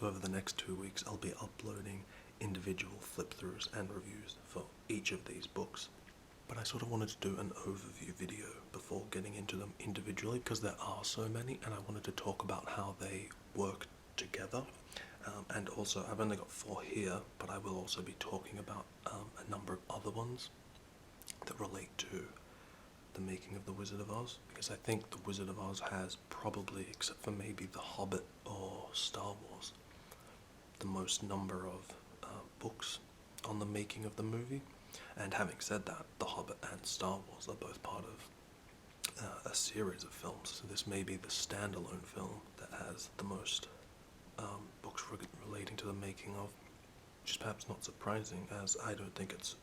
So over the next 2 weeks, I'll be uploading individual flip-throughs and reviews for each of these books. But I sort of wanted to do an overview video before getting into them individually, because there are so many, and I wanted to talk about how they work together. And also, I've only got 4 here, but I will also be talking about a number of other ones that relate to the making of The Wizard of Oz, because I think The Wizard of Oz has probably, except for maybe The Hobbit or Star Wars, the most number of books on the making of the movie. And having said that, The Hobbit and Star Wars are both part of a series of films, so this may be the standalone film that has the most books relating to the making of, which is perhaps not surprising, as I don't think it's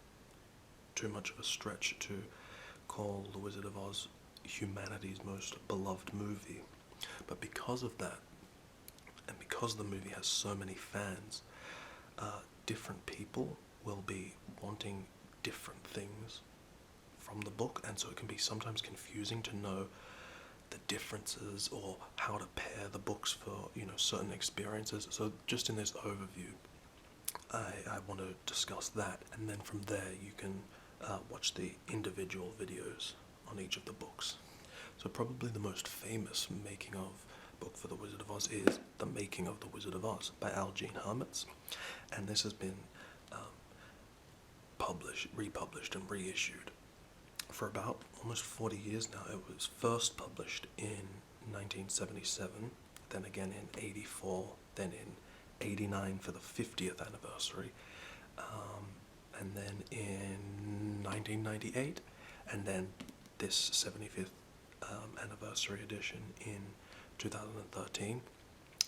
too much of a stretch to call The Wizard of Oz humanity's most beloved movie. But because of that, and because the movie has so many fans, different people will be wanting different things from the book, and so it can be sometimes confusing to know the differences or how to pair the books for, certain experiences. So just in this overview, I want to discuss that, and then from there you can watch the individual videos on each of the books. So probably the most famous making of book for The Wizard of Oz is The Making of The Wizard of Oz by Al Jean Hermits, and this has been republished and reissued for about almost 40 years now. It was first published in 1977, then again in 84, then in 89 for the 50th anniversary, and then in 1998, and then this 75th anniversary edition in 2013.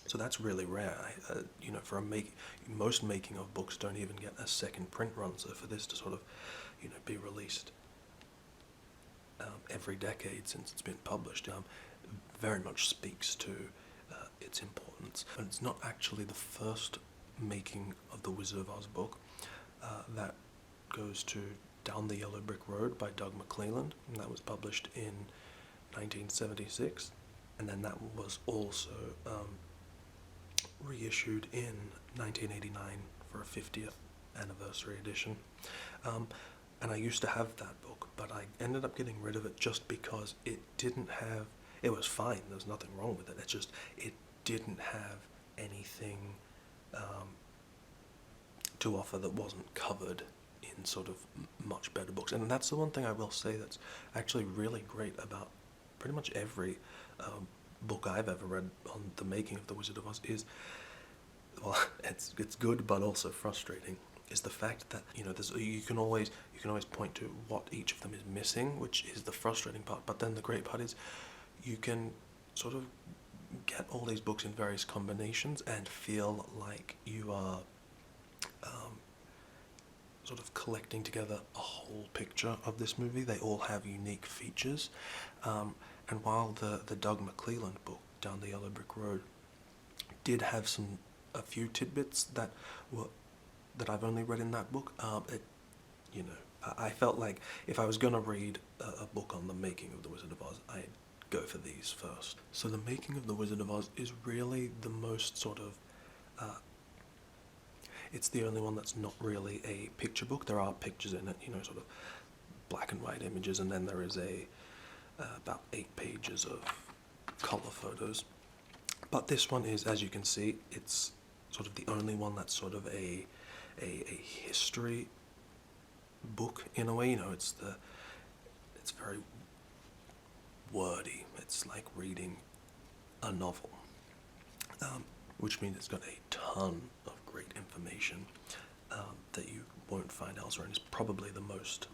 So that's really rare. For most making of books don't even get a second print run, so for this to sort of, be released every decade since it's been published, very much speaks to its importance. And it's not actually the first making of the Wizard of Oz book. That goes to Down the Yellow Brick Road by Doug McClelland, and that was published in 1976, and then that was also reissued in 1989 for a 50th anniversary edition. And I used to have that book, but I ended up getting rid of it just because it was fine, there was nothing wrong with it, it's just, it didn't have anything to offer that wasn't covered in sort of much better books. And that's the one thing I will say that's actually really great about pretty much every book I've ever read on the making of The Wizard of Oz is, well, it's good but also frustrating, is the fact that you can always point to what each of them is missing, which is the frustrating part. But then the great part is you can sort of get all these books in various combinations and feel like you are sort of collecting together a whole picture of this movie. They all have unique features, and while the Doug McClelland book, Down the Yellow Brick Road, did have a few tidbits that I've only read in that book, I felt like if I was going to read a book on the making of The Wizard of Oz, I'd go for these first. So The Making of The Wizard of Oz is really the most sort of it's the only one that's not really a picture book. There are pictures in it, sort of black and white images, and then there is about 8 pages of color photos. But this one is, as you can see, it's sort of the only one that's sort of a history book in a way. It's very wordy. It's like reading a novel, which means it's got a ton of great information that you won't find elsewhere, and it's probably the most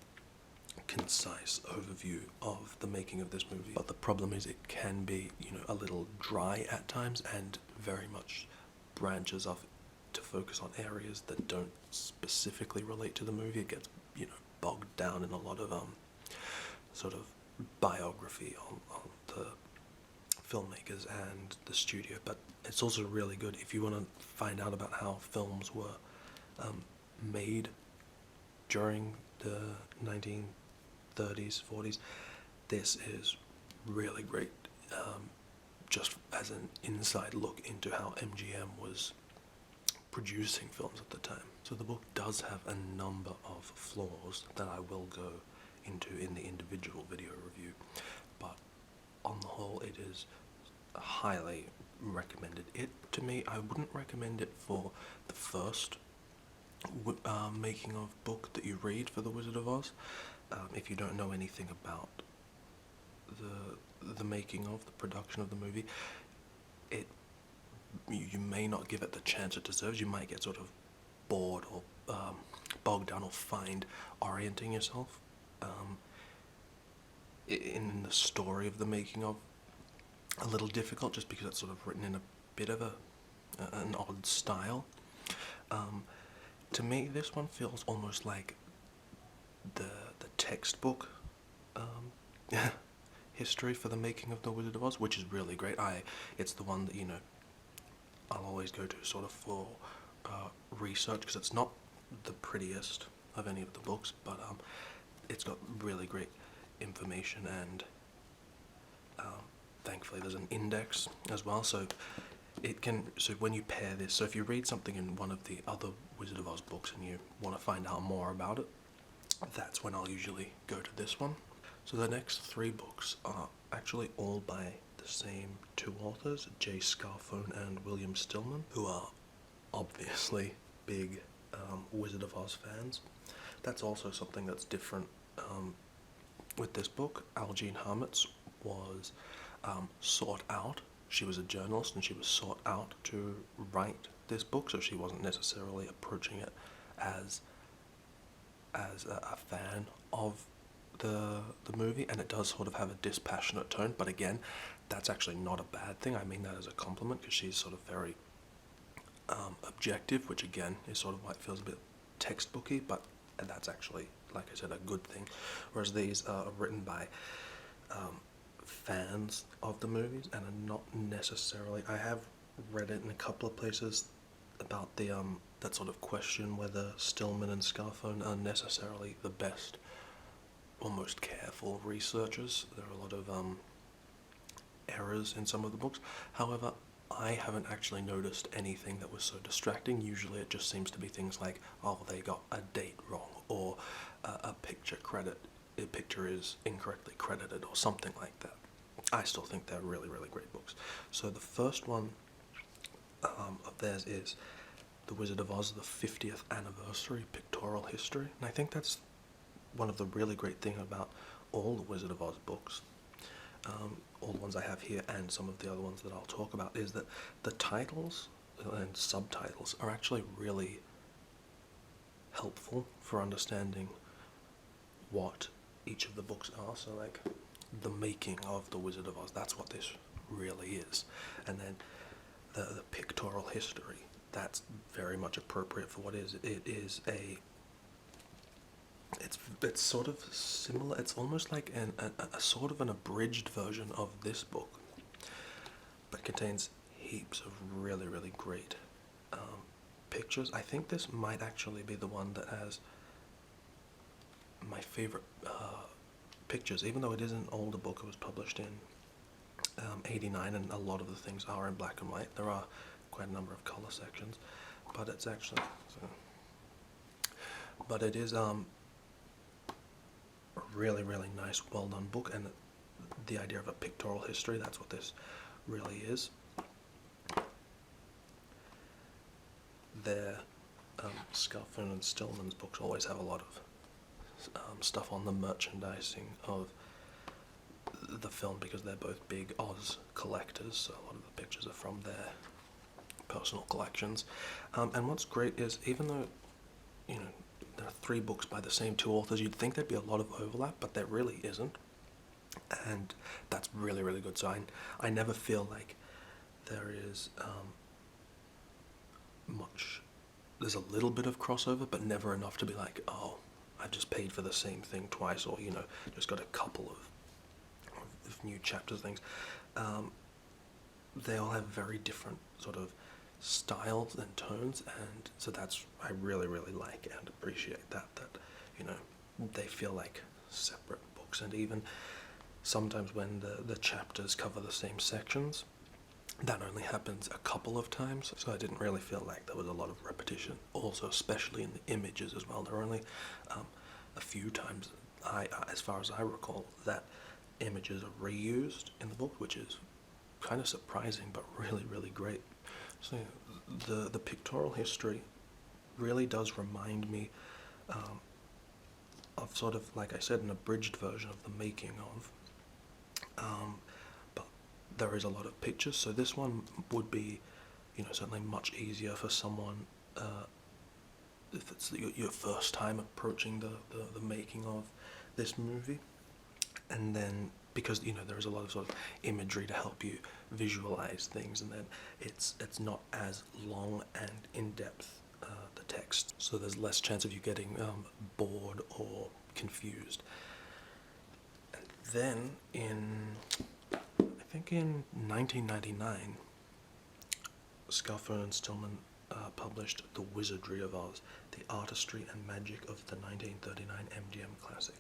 concise overview of the making of this movie. But the problem is it can be, a little dry at times, and very much branches off to focus on areas that don't specifically relate to the movie. It gets, bogged down in a lot of sort of biography on the filmmakers and the studio. But it's also really good if you want to find out about how films were made during the 1930s, 40s. This is really great, just as an inside look into how MGM was producing films at the time. So the book does have a number of flaws that I will go into in the individual video review, but on the whole it is highly recommended. To me, I wouldn't recommend it for the first making of book that you read for The Wizard of Oz. If you don't know anything about the making of, the production of the movie, you may not give it the chance it deserves. You might get sort of bored or bogged down or find orienting yourself in the story of the making of a little difficult, just because it's sort of written in a bit of an odd style. To me, this one feels almost like the textbook history for the making of The Wizard of Oz, which is really great. It's the one that, I'll always go to sort of for research, because it's not the prettiest of any of the books, but it's got really great information, and thankfully there's an index as well, so when you pair this, so if you read something in one of the other Wizard of Oz books and you want to find out more about it, that's when I'll usually go to this one. So the next 3 books are actually all by the same 2 authors, Jay Scarfone and William Stillman, who are obviously big Wizard of Oz fans. That's also something that's different with this book. Algene Harmitz was sought out. She was a journalist and she was sought out to write this book, so she wasn't necessarily approaching it as a fan of the movie, and it does sort of have a dispassionate tone, but again, that's actually not a bad thing. I mean that as a compliment, because she's sort of very objective, which again is sort of why it feels a bit textbooky, but that's actually, like I said, a good thing. Whereas these are written by fans of the movies and are not necessarily, I have read it in a couple of places about the that sort of question whether Stillman and Scarfone are necessarily the best or most careful researchers. There are a lot of errors in some of the books. However, I haven't actually noticed anything that was so distracting. Usually it just seems to be things like, oh, they got a date wrong, or a picture is incorrectly credited, or something like that. I still think they're really, really great books. So the first one of theirs is The Wizard of Oz, the 50th Anniversary Pictorial History. And I think that's one of the really great things about all the Wizard of Oz books, all the ones I have here and some of the other ones that I'll talk about, is that the titles and subtitles are actually really helpful for understanding what each of the books are. So like the making of The Wizard of Oz, that's what this really is. And then the pictorial history, that's very much appropriate for what it is. It's sort of similar. It's almost like a sort of an abridged version of this book, but contains heaps of really, really great pictures. I think this might actually be the one that has my favorite pictures, even though it is an older book. It was published in 89, and a lot of the things are in black and white. There are quite a number of color sections, but it's actually but it is a really, really nice, well done book, and the idea of a pictorial history, that's what this really is. Their Scarfone and Stillman's books always have a lot of stuff on the merchandising of the film, because they're both big Oz collectors, so a lot of the pictures are from their personal collections. And what's great is, even though there are 3 books by the same 2 authors, you'd think there'd be a lot of overlap, but there really isn't, and that's really, really good. So I never feel like there is much. There's a little bit of crossover, but never enough to be like, oh, I've just paid for the same thing twice, or just got a couple of new chapters things. They all have very different sort of styles and tones, and so that's, I really, really like and appreciate that they feel like separate books. And even sometimes when the chapters cover the same sections, that only happens a couple of times, so I didn't really feel like there was a lot of repetition. Also, especially in the images as well, there are only a few times, as far as I recall, that images are reused in the book, which is kind of surprising, but really, really great. So the pictorial history really does remind me of sort of, like I said, an abridged version of the making of. But there is a lot of pictures, so this one would be, certainly much easier for someone if it's your first time approaching the making of this movie. And then, because there is a lot of sort of imagery to help you visualize things, and then it's not as long and in-depth, the text, so there's less chance of you getting bored or confused. And then I think in 1999, Scarfone and Stillman published The Wizardry of Oz, The Artistry and Magic of the 1939 MGM Classic.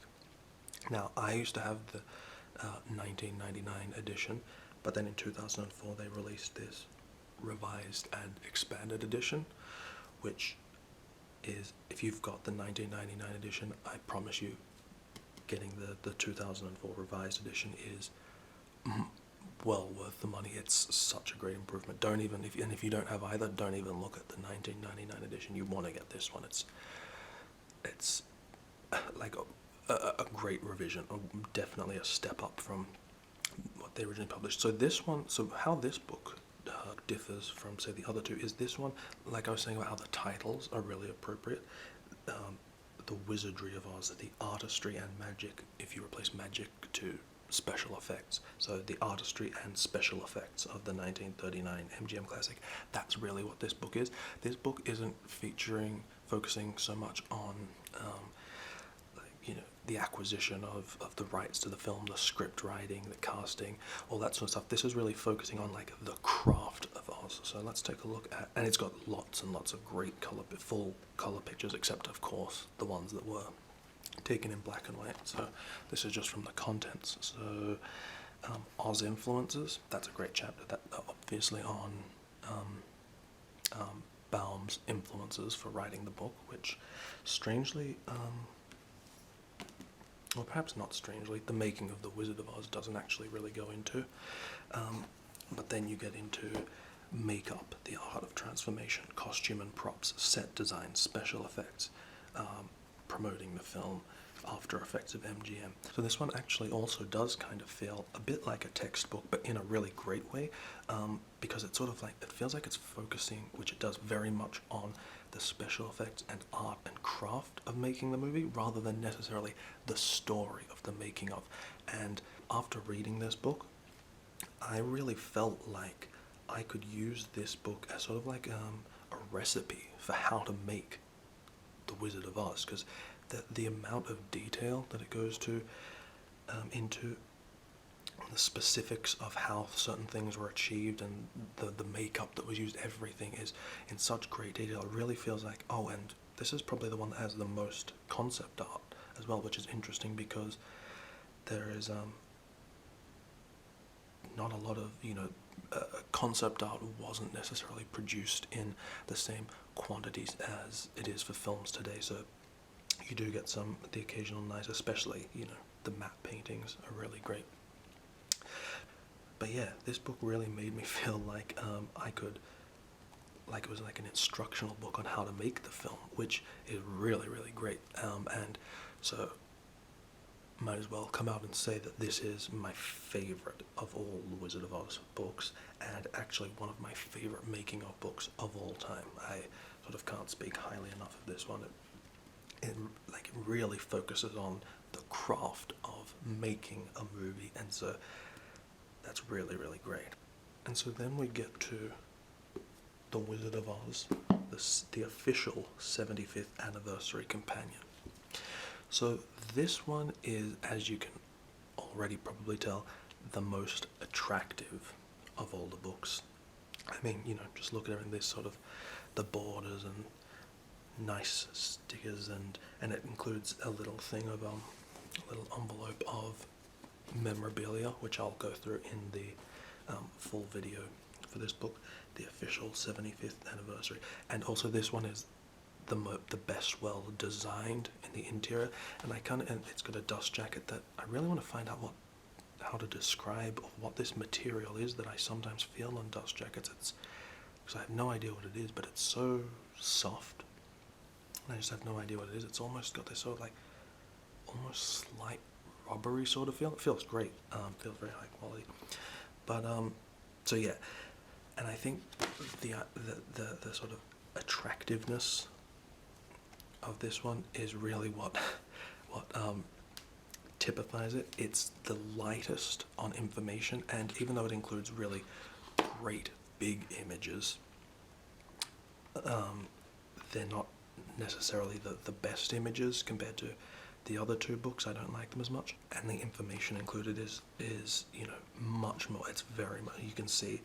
Now, I used to have the 1999 edition, but then in 2004 they released this revised and expanded edition, which is, if you've got the 1999 edition, I promise you getting the 2004 revised edition is well worth the money. It's such a great improvement. If you don't have either, don't even look at the 1999 edition. You want to get this one. It's like a great revision, definitely a step up from what they originally published. So how this book differs from, say, the other two is this one, like I was saying about how the titles are really appropriate. The Wizardry of Oz, the Artistry and Magic, if you replace magic to special effects. So the artistry and special effects of the 1939 MGM Classic. That's really what this book is. This book isn't focusing so much on the acquisition of the rights to the film, the script writing, the casting, all that sort of stuff. This is really focusing on like the craft of Oz. So let's take a look at, and it's got lots and lots of great full color pictures, except of course the ones that were taken in black and white. So this is just from the contents. So Oz influences, that's a great chapter. That obviously on Baum's influences for writing the book, which strangely, or perhaps not strangely, the making of The Wizard of Oz doesn't actually really go into. But then you get into makeup, the art of transformation, costume and props, set design, special effects, promoting the film, After Effects of MGM. So this one actually also does kind of feel a bit like a textbook, but in a really great way, because it's sort of like, it feels like it's focusing, which it does very much, on the special effects and art and craft of making the movie, rather than necessarily the story of the making of. And after reading this book, I really felt like I could use this book as sort of like a recipe for how to make The Wizard of Oz, because the amount of detail that it goes to into the specifics of how certain things were achieved, and the makeup that was used, everything is in such great detail. It really feels like, oh, and this is probably the one that has the most concept art as well, which is interesting because there is not a lot of, concept art wasn't necessarily produced in the same quantities as it is for films today, so you do get the occasional nice, especially, the matte paintings are really great. But yeah, this book really made me feel like it was like an instructional book on how to make the film, which is really, really great. And so might as well come out and say that this is my favorite of all the Wizard of Oz books, and actually one of my favorite making of books of all time. I sort of can't speak highly enough of this one. It really focuses on the craft of making a movie, and so that's really, really great. And so then we get to The Wizard of Oz, the official 75th anniversary companion. So this one is, as you can already probably tell, the most attractive of all the books. I mean, just look at everything, this sort of, the borders and nice stickers, and it includes a little thing of, a little envelope of memorabilia, which I'll go through in the full video for this book, the official 75th anniversary. And also this one is the best well designed in the interior, and it's got a dust jacket that I really want to find out how to describe what this material is that I sometimes feel on dust jackets. It's because I have no idea what it is, but it's so soft. I just have no idea what it is. It's almost got this sort of like almost slight rubbery sort of feel. It feels great. Feels very high quality. But so yeah, and I think the sort of attractiveness of this one is really what typifies it. It's the lightest on information, and even though it includes really great big images, they're not necessarily the best images compared to the other two books. I don't like them as much, and the information included is much more. It's very much, you can see,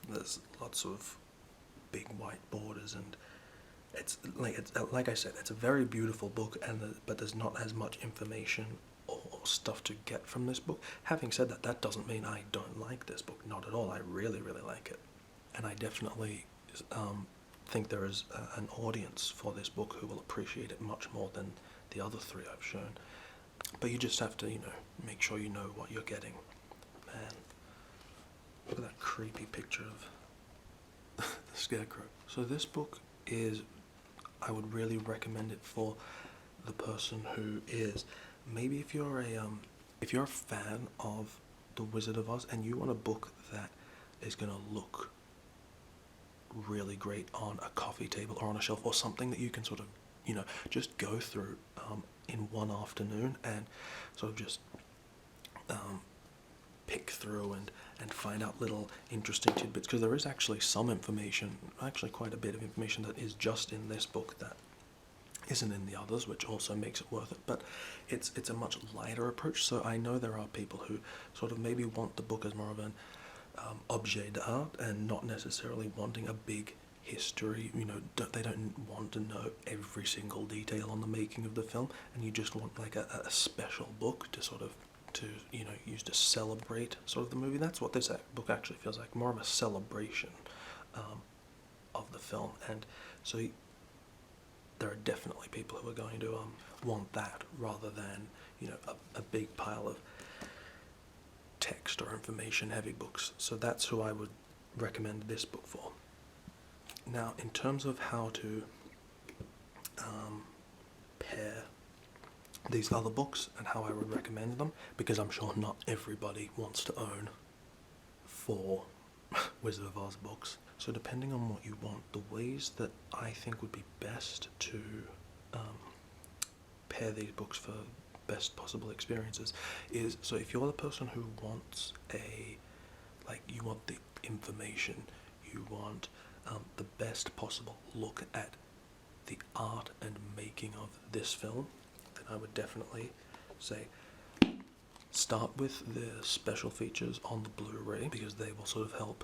there's lots of big white borders, and it's like I said, it's a very beautiful book, but there's not as much information or stuff to get from this book. Having said that, that doesn't mean I don't like this book. Not at all. I really, really like it, and I definitely think there is an audience for this book who will appreciate it much more than the other three I've shown. But you just have to, make sure you know what you're getting. Man, look at that creepy picture of the scarecrow. So this book is, I would really recommend it for the person who is, maybe if you're a fan of The Wizard of Oz and you want a book that is going to look really great on a coffee table or on a shelf, or something that you can sort of just go through in one afternoon and sort of just pick through and find out little interesting tidbits, because there is actually some information, actually quite a bit of information that is just in this book that isn't in the others, which also makes it worth it. But it's a much lighter approach, so I know there are people who sort of maybe want the book as more of an objet d'art and not necessarily wanting a big history. They don't want to know every single detail on the making of the film, and you just want like a special book to sort of use to celebrate sort of the movie. That's what this book actually feels like, more of a celebration of the film. And so there are definitely people who are going to want that rather than a big pile of text or information heavy books. So that's who I would recommend this book for. Now, in terms of how to pair these other books and how I would recommend them, because I'm sure not everybody wants to own 4 Wizard of Oz books. So depending on what you want, the ways that I think would be best to pair these books for best possible experiences is, so if you're the person who wants you want the information, you want the best possible look at the art and making of this film, then I would definitely say start with the special features on the Blu-ray, because they will sort of help.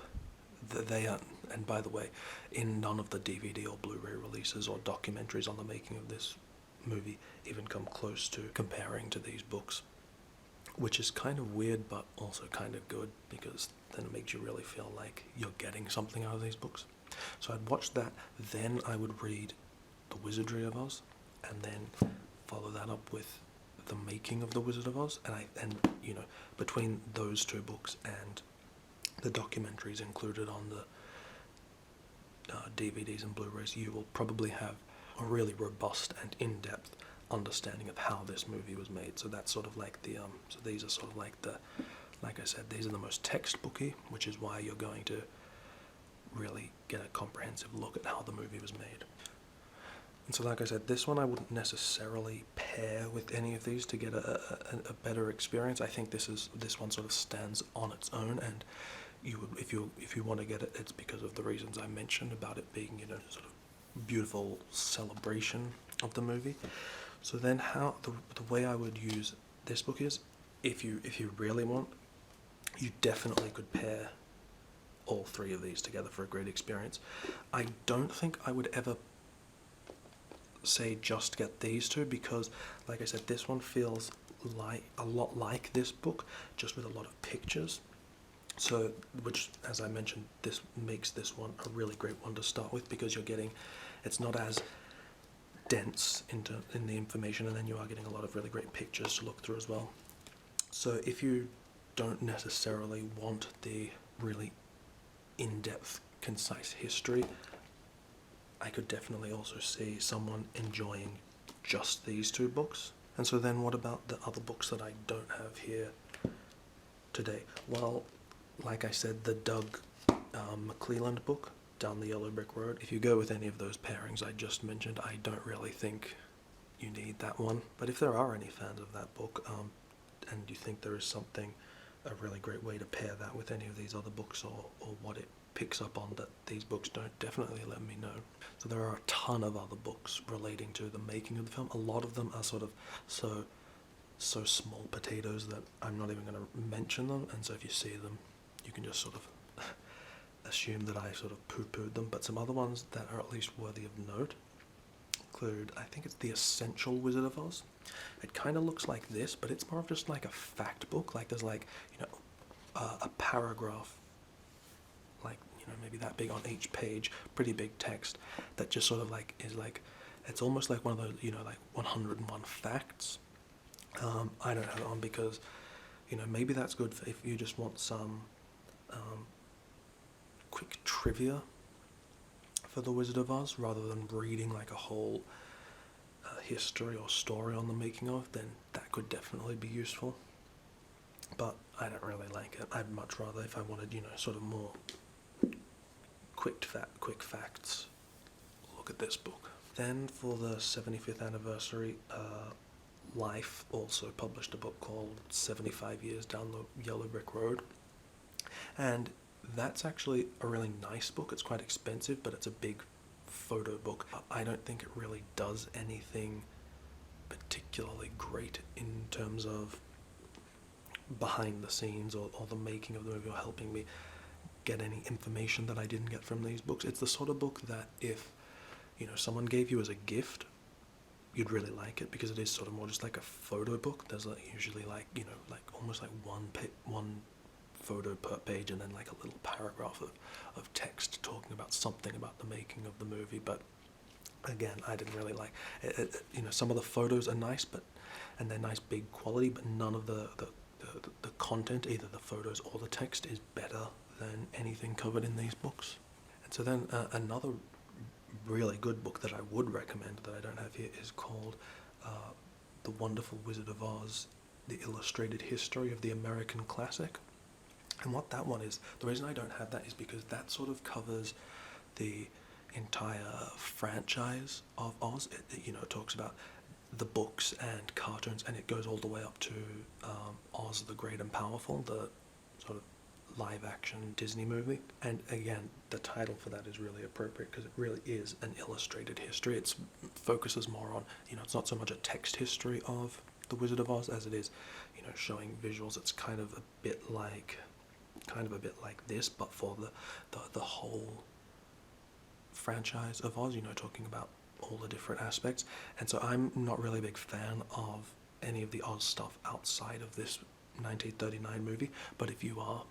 They are, and by the way, in none of the DVD or Blu-ray releases or documentaries on the making of this movie even come close to comparing to these books, which is kind of weird but also kind of good, because then it makes you really feel like you're getting something out of these books. So I'd watch that, then I would read The Wizardry of Oz, and then follow that up with The Making of the Wizard of Oz, and between those two books and the documentaries included on the DVDs and Blu-rays, you will probably have a really robust and in-depth understanding of how this movie was made. So that's sort of like so these are sort of like like I said, these are the most textbooky, which is why you're going to really get a comprehensive look at how the movie was made. And so like I said, this one I wouldn't necessarily pair with any of these to get a better experience. I think this one sort of stands on its own, and if you want to get it, it's because of the reasons I mentioned about it being sort of beautiful celebration of the movie. So then how the way I would use this book is, if you really want, you definitely could pair all 3 of these together for a great experience. I don't think I would ever say just get these 2, because like I said, this one feels like a lot like this book, just with a lot of pictures. So, which, as I mentioned, this makes this one a really great one to start with, because you're getting, it's not as dense in the information, and then you are getting a lot of really great pictures to look through as well. So if you don't necessarily want the really in-depth, concise history, I could definitely also see someone enjoying just these two books. And so then what about the other books that I don't have here today? Well, like I said, the Doug McClelland book, Down the Yellow Brick Road, if you go with any of those pairings I just mentioned, I don't really think you need that one. But if there are any fans of that book, and you think there is something, a really great way to pair that with any of these other books, or what it picks up on that these books don't, definitely let me know. So there are a ton of other books relating to the making of the film. A lot of them are sort of so small potatoes that I'm not even going to mention them, and so if you see them, you can just sort of assume that I sort of poo-pooed them. But some other ones that are at least worthy of note include, I think it's The Essential Wizard of Oz. It kind of looks like this, but it's more of just like a fact book. Like there's like, a paragraph, like, maybe that big on each page, pretty big text, that just sort of like is like, it's almost like one of those, like 101 facts. I don't have it on because, maybe that's good for if you just want some quick trivia for The Wizard of Oz, rather than reading like a whole history or story on the making of, then that could definitely be useful. But I don't really like it. I'd much rather, if I wanted, sort of more quick facts, look at this book. Then for the 75th anniversary, Life also published a book called 75 Years Down the Yellow Brick Road. And that's actually a really nice book. It's quite expensive, but it's a big photo book. I don't think it really does anything particularly great in terms of behind the scenes or the making of the movie, or helping me get any information that I didn't get from these books. It's the sort of book that if, someone gave you as a gift, you'd really like it, because it is sort of more just like a photo book. There's usually like, like almost like one photo per page, and then like a little paragraph of text talking about something about the making of the movie. But again, I didn't really like it. Some of the photos are nice, and they're nice big quality, but none of the content, either the photos or the text, is better than anything covered in these books. And so then another really good book that I would recommend that I don't have here is called The Wonderful Wizard of Oz, The Illustrated History of the American Classic. And what that one is, the reason I don't have that is because that sort of covers the entire franchise of Oz. It talks about the books and cartoons, and it goes all the way up to Oz the Great and Powerful, the sort of live action Disney movie. And again, the title for that is really appropriate, because it really is an illustrated history. It focuses more on, it's not so much a text history of the Wizard of Oz as it is, showing visuals. It's kind of a bit like this, but for the whole franchise of Oz, talking about all the different aspects. And so I'm not really a big fan of any of the Oz stuff outside of this 1939 movie, but if you are,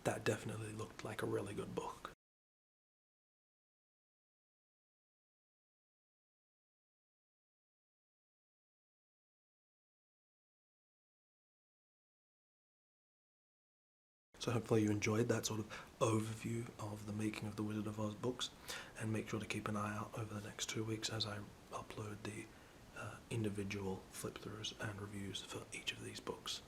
that definitely looked like a really good book. So hopefully you enjoyed that sort of overview of the making of the Wizard of Oz books, and make sure to keep an eye out over the next 2 weeks as I upload the individual flip-throughs and reviews for each of these books.